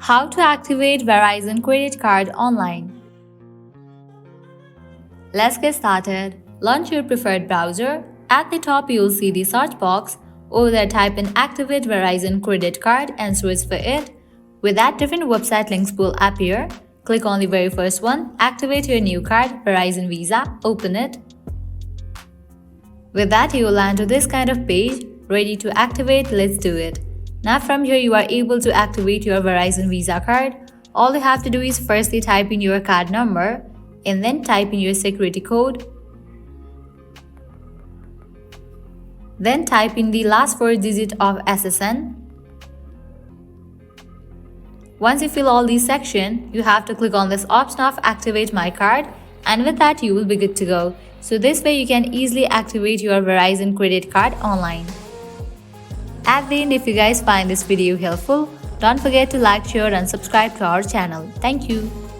How to activate Verizon credit card online. Let's get started. Launch your preferred browser. At the top, you'll see the search box. Over there, type in Activate Verizon credit card and search for it. With that, different website links will appear. Click on the very first one. Activate your new card, Verizon Visa. Open it. With that, you will land to this kind of page. Ready to activate? Let's do it. Now from here, you are able to activate your Verizon Visa card. All you have to do is firstly type in your card number and then type in your security code. Then type in the last 4 digits of SSN. Once you fill all these sections, you have to click on this option of Activate My Card, and with that you will be good to go. So this way you can easily activate your Verizon credit card online. At the end, if you guys find this video helpful, don't forget to like, share and subscribe to our channel. Thank you.